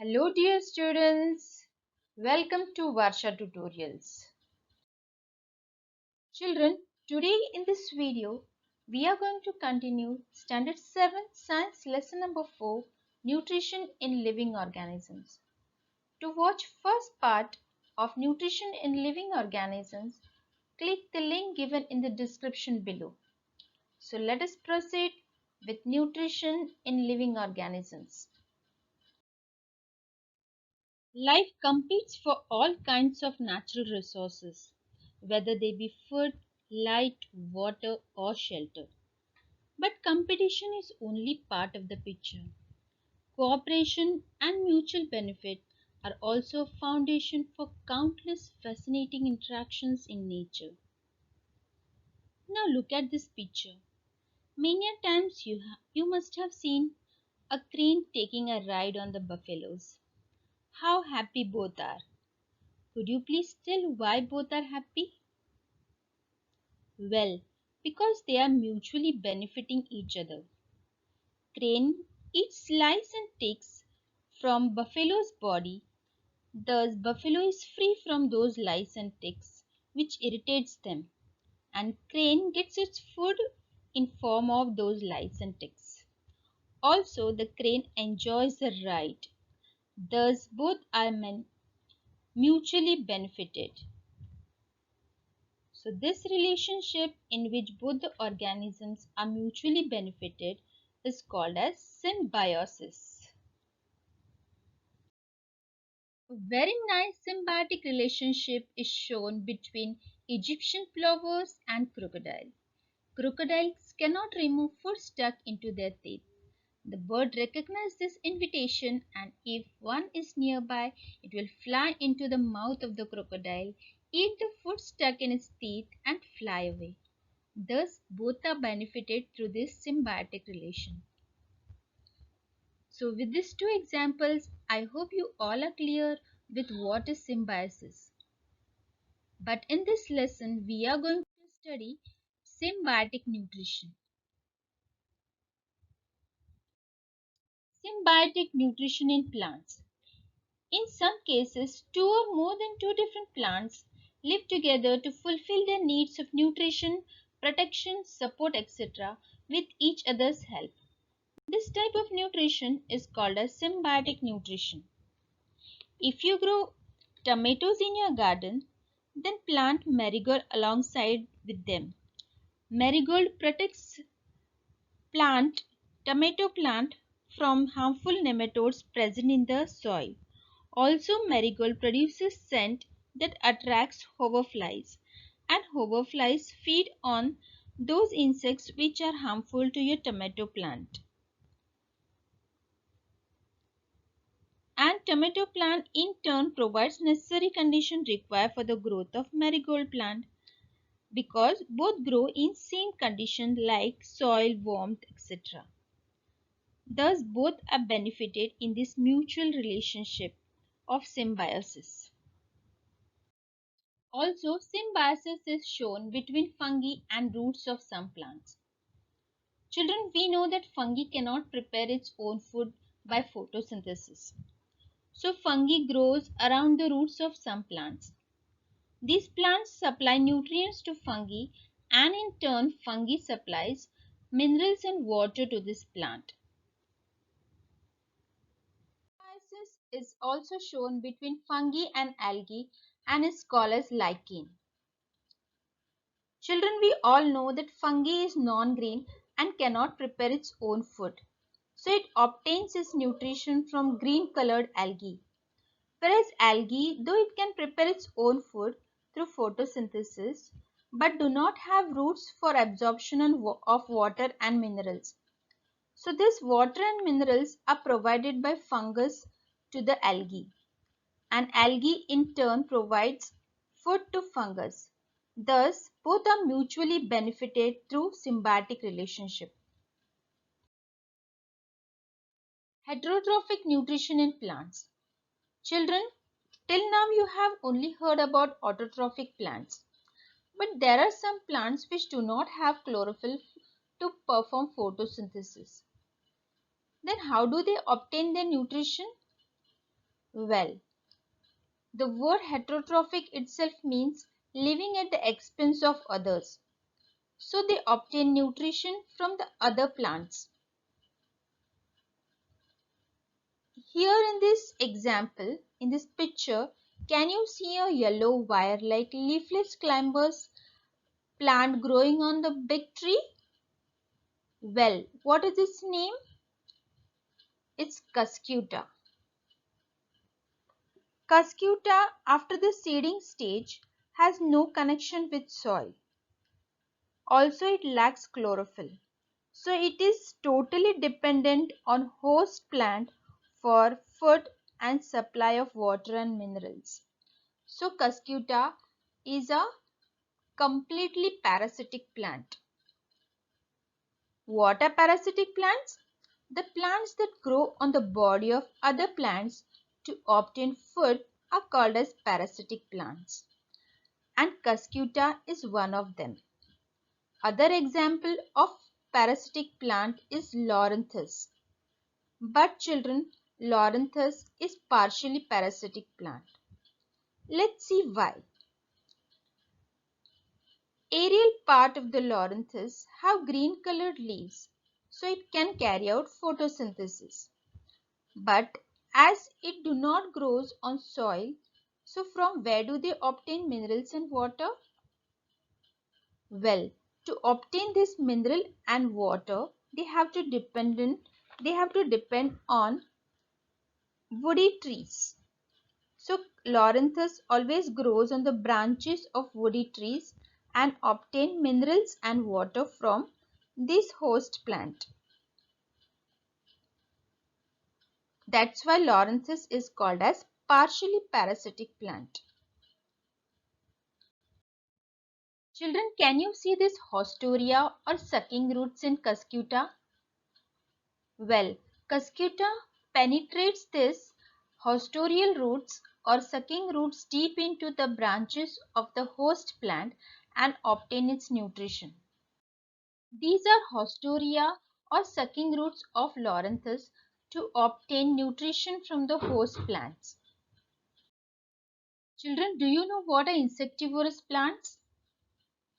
Hello dear students, welcome to Varsha Tutorials. Children, today in this video we are going to continue Standard 7 Science Lesson number 4 Nutrition in Living Organisms. To watch first part of Nutrition in Living Organisms, click the link given in the description below. So let us proceed with Nutrition in Living Organisms. Life competes for all kinds of natural resources, whether they be food, light, water, or shelter. But competition is only part of the picture. Cooperation and mutual benefit are also a foundation for countless fascinating interactions in nature. Now look at this picture. Many a times you must have seen a crane taking a ride on the buffaloes. How happy both are. Could you please tell why both are happy? Well, because they are mutually benefiting each other. Crane eats lice and ticks from buffalo's body, thus buffalo is free from those lice and ticks which irritates them, and crane gets its food in form of those lice and ticks. Also, the crane enjoys the ride, thus both are mutually benefited. So this relationship in which both the organisms are mutually benefited is called as symbiosis. A very nice symbiotic relationship is shown between Egyptian plovers and crocodile. Crocodiles cannot remove food stuck into their teeth. The bird recognizes this invitation, and if one is nearby, it will fly into the mouth of the crocodile, eat the food stuck in its teeth, and fly away. Thus, both are benefited through this symbiotic relation. So, with these two examples, I hope you all are clear with what is symbiosis. But in this lesson, we are going to study symbiotic nutrition. Symbiotic nutrition in plants. In some cases, two or more than two different plants live together to fulfill their needs of nutrition, protection, support, etc. with each other's help. This type of nutrition is called as symbiotic nutrition. If you grow tomatoes in your garden, then plant marigold alongside with them. Marigold protects plant tomato plant from harmful nematodes present in the soil. Also, marigold produces scent that attracts hoverflies, and hoverflies feed on those insects which are harmful to your tomato plant. And tomato plant in turn provides necessary conditions required for the growth of marigold plant because both grow in same condition like soil, warmth, etc. Thus both are benefited in this mutual relationship of symbiosis. Also, symbiosis is shown between fungi and roots of some plants. Children, we know that fungi cannot prepare its own food by photosynthesis. So fungi grows around the roots of some plants. These plants supply nutrients to fungi, and in turn fungi supplies minerals and water to this plant. Symbiosis is also shown between fungi and algae and is called as lichen. Children, we all know that fungi is non-green and cannot prepare its own food. So it obtains its nutrition from green colored algae. Whereas algae, though it can prepare its own food through photosynthesis, but do not have roots for absorption of water and minerals. So this water and minerals are provided by fungus to the algae, and algae in turn provides food to fungus. Thus, both are mutually benefited through symbiotic relationship. Heterotrophic nutrition in plants. Children, till now you have only heard about autotrophic plants. But there are some plants which do not have chlorophyll to perform photosynthesis. Then how do they obtain their nutrition? Well, the word heterotrophic itself means living at the expense of others. So they obtain nutrition from the other plants. Here in this example, in this picture, can you see a yellow wire-like leafless climbers plant growing on the big tree? Well, what is its name? It's Cuscuta. Cuscuta, after the seeding stage, has no connection with soil. Also, it lacks chlorophyll. So, it is totally dependent on host plant for food and supply of water and minerals. So, Cuscuta is a completely parasitic plant. What are parasitic plants? The plants that grow on the body of other plants to obtain food are called as parasitic plants. And Cuscuta is one of them. Other example of parasitic plant is Loranthus. But children, Loranthus is partially parasitic plant. Let's see why. Aerial part of the Loranthus have green colored leaves, so it can carry out photosynthesis. But as it do not grows on soil, so from where do they obtain minerals and water? Well, to obtain this mineral and water, they have to depend on woody trees. So Loranthus always grows on the branches of woody trees and obtain minerals and water from this host plant. That's why Loranthus is called as partially parasitic plant. Children, can you see this haustoria or sucking roots in Cuscuta? Well, Cuscuta penetrates this haustorial roots or sucking roots deep into the branches of the host plant and obtain its nutrition. These are haustoria or sucking roots of Loranthus to obtain nutrition from the host plants. Children, do you know what are insectivorous plants?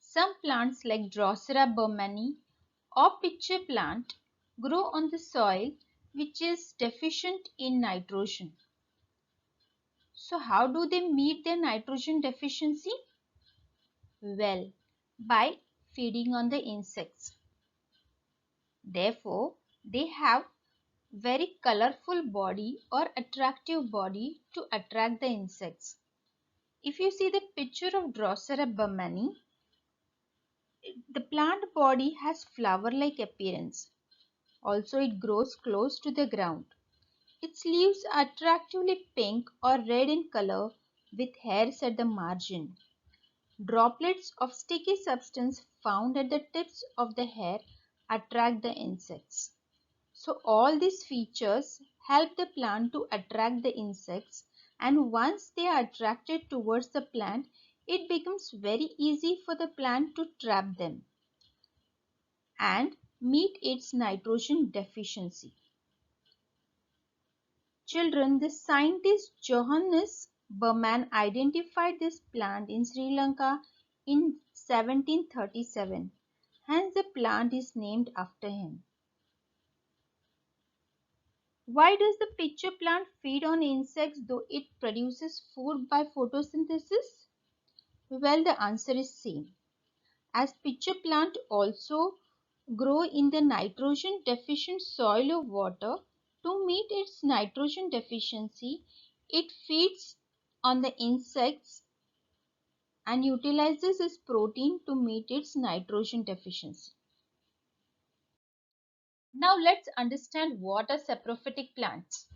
Some plants like Drosera burmani or pitcher plant grow on the soil which is deficient in nitrogen. So how do they meet their nitrogen deficiency? Well, by feeding on the insects. Therefore, they have very colorful body or attractive body to attract the insects. If you see the picture of Drosera burmani, the plant body has flower-like appearance. Also, it grows close to the ground. Its leaves are attractively pink or red in color with hairs at the margin. Droplets of sticky substance found at the tips of the hair attract the insects. So all these features help the plant to attract the insects, and once they are attracted towards the plant, it becomes very easy for the plant to trap them and meet its nitrogen deficiency. Children, the scientist Johannes Burman identified this plant in Sri Lanka in 1737. Hence, the plant is named after him. Why does the pitcher plant feed on insects though it produces food by photosynthesis? Well, the answer is same. As pitcher plant also grow in the nitrogen deficient soil or water, to meet its nitrogen deficiency, it feeds on the insects and utilizes its protein to meet its nitrogen deficiency. Now let's understand what are saprophytic plants.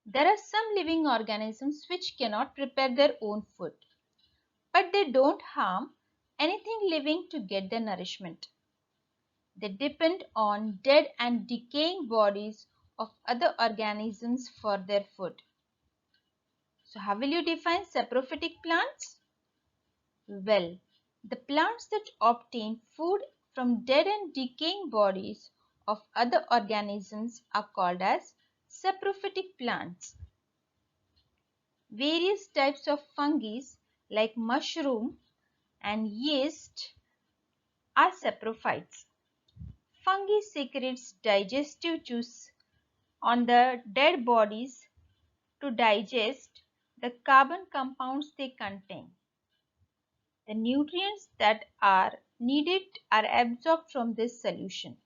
There are some living organisms which cannot prepare their own food, but they don't harm anything living to get their nourishment. They depend on dead and decaying bodies of other organisms for their food. So how will you define saprophytic plants? Well, the plants that obtain food from dead and decaying bodies of other organisms are called as saprophytic plants. Various types of fungi like mushroom and yeast are saprophytes. Fungi secretes digestive juice on the dead bodies to digest the carbon compounds they contain. The nutrients that are needed are absorbed from this solution.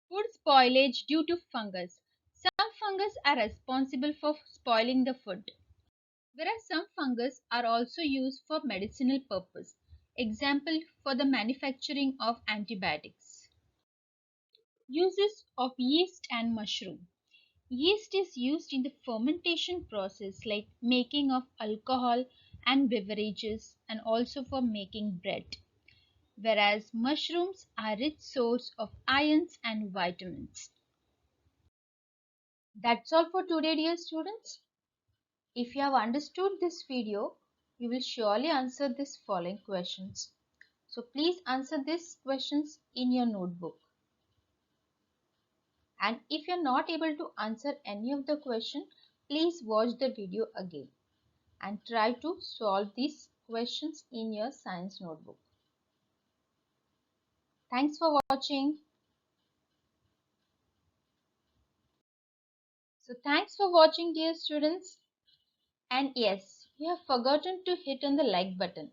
Food spoilage due to fungus. Some fungus are responsible for spoiling the food, whereas some fungus are also used for medicinal purpose. Example for the manufacturing of antibiotics. Uses of yeast and mushroom. Yeast is used in the fermentation process like making of alcohol and beverages and also for making bread, whereas mushrooms are rich source of ions and vitamins. That's all for today, dear students. If you have understood this video, you will surely answer these following questions. So please answer these questions in your notebook. And if you're not able to answer any of the question, please watch the video again and try to solve these questions in your science notebook. Thanks for watching. So thanks for watching, dear students. And yes, you have forgotten to hit on the like button.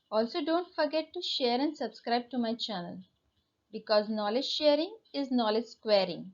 Also don't forget to share and subscribe to my channel because knowledge sharing is knowledge squaring.